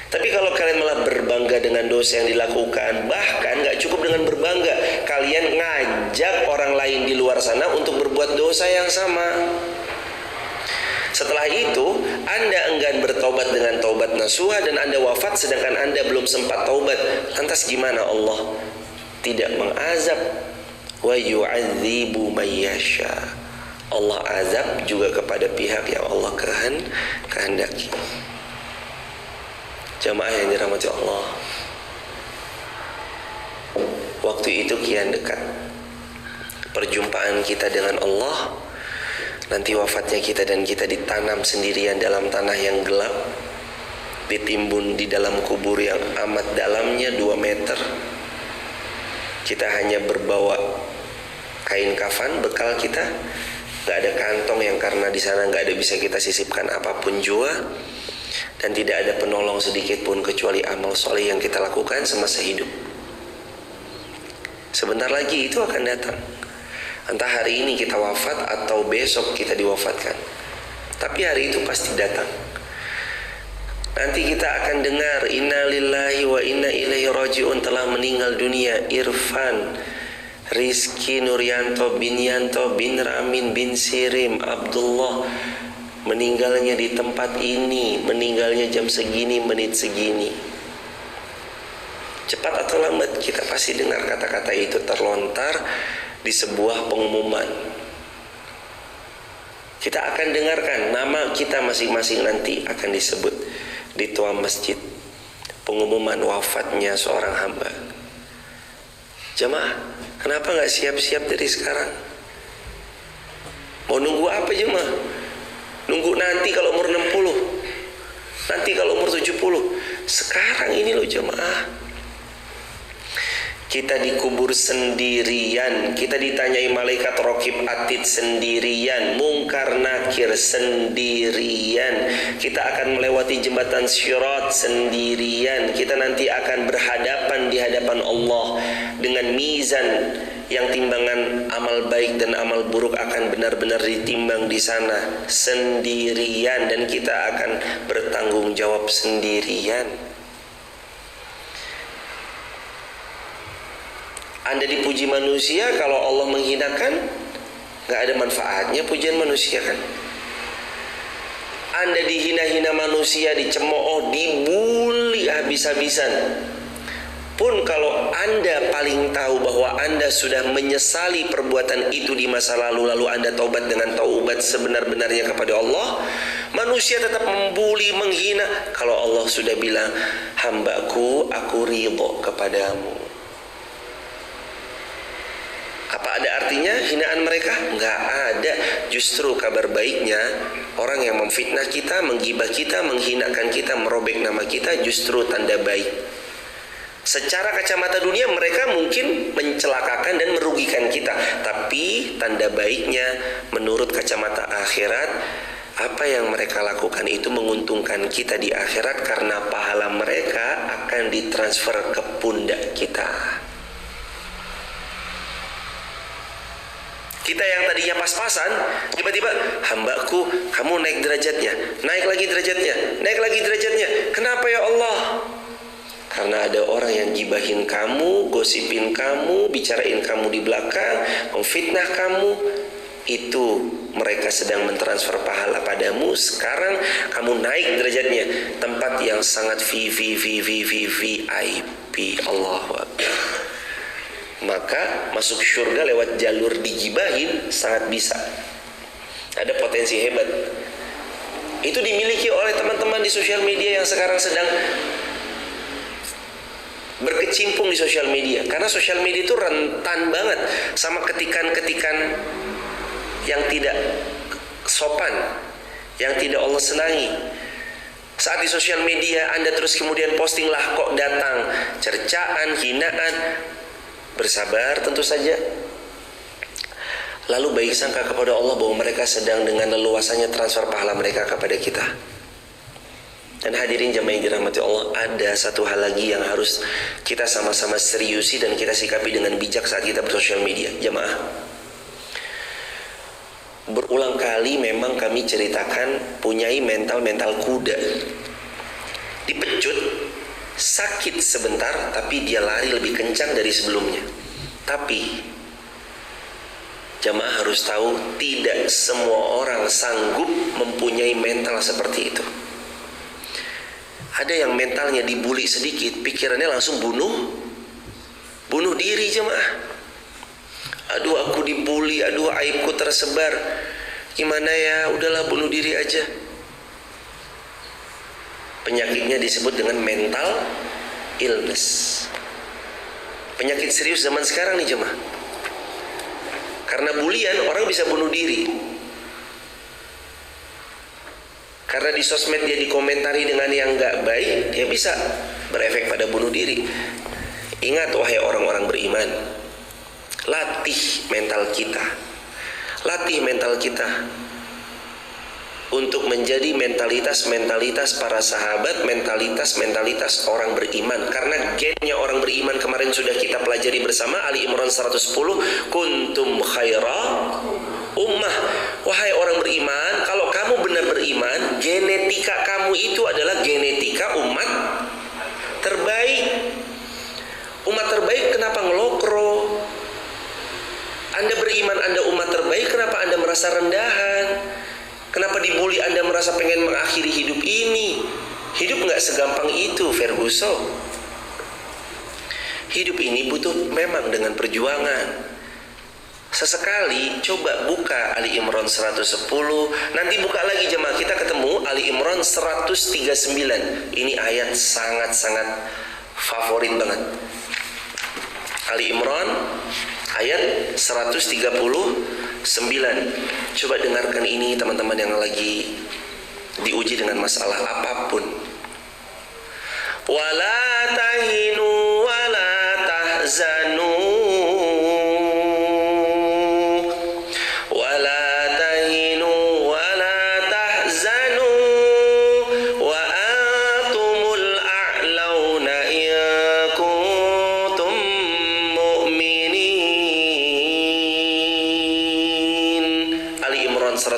Speaker 1: Tapi kalau kalian malah berbangga dengan dosa yang dilakukan, bahkan gak cukup dengan berbangga, kalian ngajak orang lain di luar sana untuk berbuat dosa yang sama. Setelah itu, Anda enggan bertaubat dengan taubat nasuha dan Anda wafat sedangkan Anda belum sempat taubat. Lantas gimana Allah tidak mengazab? Wa yu'adzibu man yasha. Allah azab juga kepada pihak yang Allah kehendaki. Jamaah yang dirahmati Allah, waktu itu kian dekat. Perjumpaan kita dengan Allah, nanti wafatnya kita dan kita ditanam sendirian dalam tanah yang gelap, ditimbun di dalam kubur yang amat dalamnya 2 meter. Kita hanya berbawa kain kafan bekal kita, gak ada kantong yang karena di sana gak ada bisa kita sisipkan apapun jua, dan tidak ada penolong sedikit pun kecuali amal soleh yang kita lakukan semasa hidup. Sebentar lagi itu akan datang. Entah hari ini kita wafat atau besok kita diwafatkan, tapi hari itu pasti datang. Nanti kita akan dengar inna lillahi wa inna ilaihi raji'un, telah meninggal dunia Irfan Rizky Nuryanto bin Yanto bin Ramin bin Sirim Abdullah, meninggalnya di tempat ini, meninggalnya jam segini, menit segini. Cepat atau lambat kita pasti dengar kata-kata itu terlontar di sebuah pengumuman. Kita akan dengarkan nama kita masing-masing nanti akan disebut di toa masjid, pengumuman wafatnya seorang hamba. Jemaah, kenapa gak siap-siap dari sekarang? Mau nunggu apa jemaah? Nunggu nanti kalau umur 60, nanti kalau umur 70. Sekarang ini loh jemaah. Kita dikubur sendirian, kita ditanyai malaikat raqib atid sendirian, mungkar nakir sendirian, kita akan melewati jembatan Syirat sendirian, kita nanti akan berhadapan di hadapan Allah dengan mizan yang timbangan amal baik dan amal buruk akan benar-benar ditimbang di sana sendirian, dan kita akan bertanggung jawab sendirian. Anda dipuji manusia, kalau Allah menghinakan, gak ada manfaatnya pujian manusia kan. Anda dihina-hina manusia, dicemooh, dibully habis-habisan, pun kalau Anda paling tahu bahwa Anda sudah menyesali perbuatan itu di masa lalu, lalu Anda taubat dengan taubat sebenar-benarnya kepada Allah, manusia tetap membuli, menghina. Kalau Allah sudah bilang, hambaku, aku ridho kepadamu, apa ada artinya hinaan mereka? Enggak ada. Justru kabar baiknya, orang yang memfitnah kita, menggibah kita, menghinakan kita, merobek nama kita, justru tanda baik. Secara kacamata dunia mereka mungkin mencelakakan dan merugikan kita, tapi tanda baiknya menurut kacamata akhirat, apa yang mereka lakukan itu menguntungkan kita di akhirat, karena pahala mereka akan ditransfer ke pundak kita. Kita yang tadinya pas-pasan, tiba-tiba, hambaku, kamu naik derajatnya, naik lagi derajatnya, naik lagi derajatnya. Kenapa ya Allah? Karena ada orang yang gibahin kamu, gosipin kamu, bicarain kamu di belakang, memfitnah kamu. Itu mereka sedang mentransfer pahala padamu. Sekarang kamu naik derajatnya, tempat yang sangat VIP. Allahu Akbar. Maka masuk surga lewat jalur digibahin sangat bisa. Ada potensi hebat. Itu dimiliki oleh teman-teman di sosial media yang sekarang sedang berkecimpung di sosial media. Karena sosial media itu rentan banget sama ketikan-ketikan yang tidak sopan, yang tidak Allah senangi. Saat di sosial media Anda terus kemudian posting, lah kok datang cercaan, hinaan, bersabar tentu saja. Lalu baik sangka kepada Allah bahwa mereka sedang dengan leluasanya transfer pahala mereka kepada kita. Dan hadirin jamaah yang dirahmati Allah, ada satu hal lagi yang harus kita sama-sama seriusi dan kita sikapi dengan bijak saat kita bersosial media. Jamaah, berulang kali memang kami ceritakan punyai mental kuda. Dipecut, sakit sebentar, tapi dia lari lebih kencang dari sebelumnya. Tapi jamaah harus tahu, tidak semua orang sanggup mempunyai mental seperti itu. Ada yang mentalnya dibully sedikit, pikirannya langsung bunuh diri jemaah. Aduh aku dibully, aduh aibku tersebar, gimana ya, udahlah bunuh diri aja. Penyakitnya disebut dengan mental illness. Penyakit serius zaman sekarang nih jemaah. Karena bulian orang bisa bunuh diri. Karena di sosmed dia dikomentari dengan yang gak baik, dia bisa berefek pada bunuh diri. Ingat wahai orang-orang beriman, latih mental kita. Latih mental kita untuk menjadi mentalitas para sahabat, mentalitas orang beriman. Karena gennya orang beriman kemarin sudah kita pelajari bersama, Ali Imran 110, kuntum khaira ummah. Wahai orang beriman, kalau kamu benar beriman, genetika kamu itu adalah genetika umat terbaik. Umat terbaik kenapa ngelokro? Anda beriman, Anda umat terbaik, kenapa Anda merasa rendahan? Kenapa dibully Anda merasa pengen mengakhiri hidup ini? Hidup gak segampang itu, Ferguson. Hidup ini butuh memang dengan perjuangan. Sesekali coba buka Ali Imran 110. Nanti buka lagi jemaah, kita ketemu Ali Imran 139. Ini ayat sangat-sangat favorit banget. Ali Imran ayat 139. Coba dengarkan ini teman-teman yang lagi diuji dengan masalah apapun. Wala tahinu wala tahzanu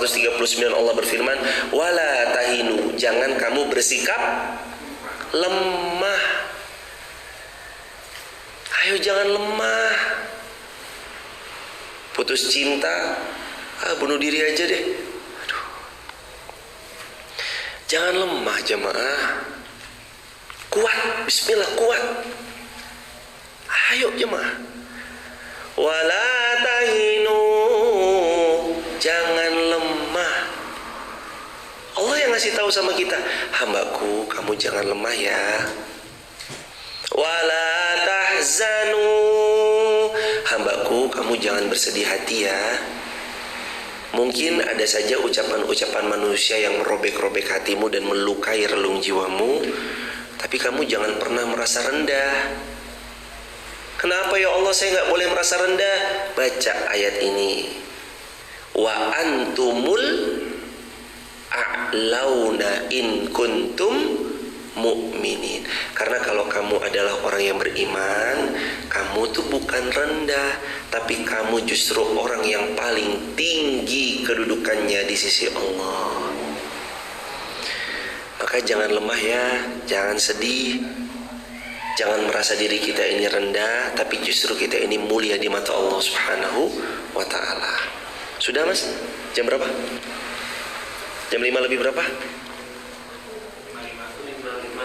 Speaker 1: 139 Allah berfirman, wala tahinu, jangan kamu bersikap lemah. Ayo jangan lemah. Putus cinta, bunuh diri aja deh. Aduh. Jangan lemah jemaah. Kuat, bismillah, kuat. Ayo jemaah. Wala tahinu, jangan lemah. Allah yang ngasih tahu sama kita, hambaku, kamu jangan lemah ya. Wala tahzanu, hambaku, kamu jangan bersedih hati ya. Mungkin ada saja ucapan-ucapan manusia yang merobek-robek hatimu dan melukai relung jiwamu, tapi kamu jangan pernah merasa rendah. Kenapa ya Allah saya nggak boleh merasa rendah? Baca ayat ini. Wa antumul a'launa in kuntum mu'minin. Karena kalau kamu adalah orang yang beriman, kamu tuh bukan rendah, tapi kamu justru orang yang paling tinggi kedudukannya di sisi Allah. Maka jangan lemah ya, jangan sedih. Jangan merasa diri kita ini rendah, tapi justru kita ini mulia di mata Allah Subhanahu wa ta'ala. Sudah mas? Jam berapa? Jam 5 lebih berapa?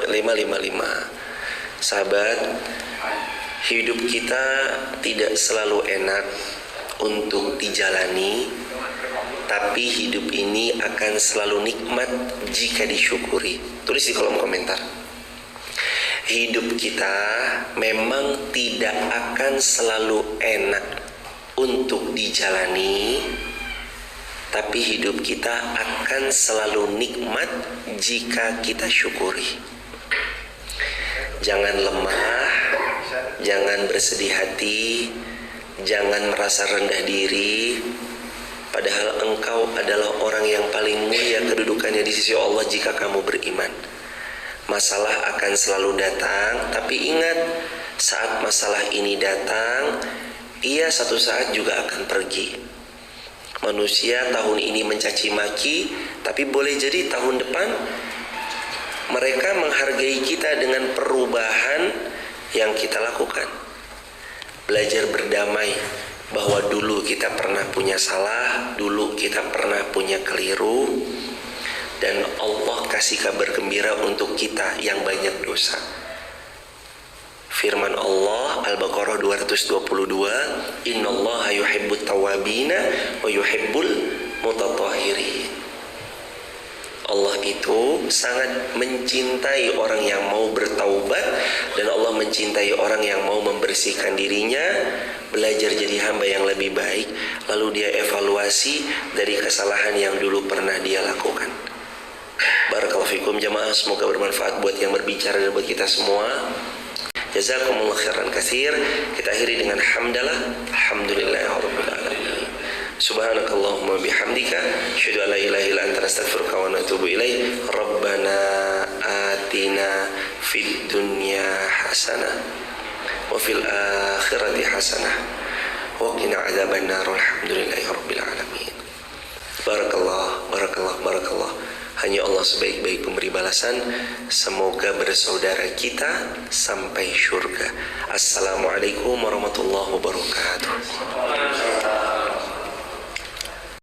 Speaker 1: 5:55. Sahabat, hidup kita tidak selalu enak untuk dijalani, tapi hidup ini akan selalu nikmat jika disyukuri. Tulis di kolom komentar. Hidup kita memang tidak akan selalu enak untuk dijalani, tapi hidup kita akan selalu nikmat jika kita syukuri. Jangan lemah, jangan bersedih hati, jangan merasa rendah diri. Padahal engkau adalah orang yang paling mulia kedudukannya di sisi Allah jika kamu beriman. Masalah akan selalu datang, tapi ingat, saat masalah ini datang, ia satu saat juga akan pergi. Manusia tahun ini mencaci maki, tapi boleh jadi tahun depan mereka menghargai kita dengan perubahan yang kita lakukan. Belajar berdamai bahwa dulu kita pernah punya salah, dulu kita pernah punya keliru, dan Allah kasih kabar gembira untuk kita yang banyak dosa. Firman Allah Al-Baqarah 222, innallaha yuhibbut tawabina wa yuhibbul mutatahhirin. Allah itu sangat mencintai orang yang mau bertaubat, dan Allah mencintai orang yang mau membersihkan dirinya, belajar jadi hamba yang lebih baik, lalu dia evaluasi dari kesalahan yang dulu pernah dia lakukan. Barakallahu fikum jamaah, semoga bermanfaat buat yang berbicara dan buat kita semua. Jazakumullah khairan katsir. Kita akhiri dengan hamdalah, alhamdulillahirabbil alamin. Subhanakallahumma bihamdika, asyhadu an la ilaha illa anta, astaghfiruka wa atubu ilaik. Rabbana atina fid dunya hasanah wa fil akhirati hasanah wa qina adzabannar. Alhamdulillahirabbil alamin. Barakallah. Hanya Allah sebaik-baik pemberi balasan. Semoga bersaudara kita sampai syurga. Assalamualaikum warahmatullahi wabarakatuh.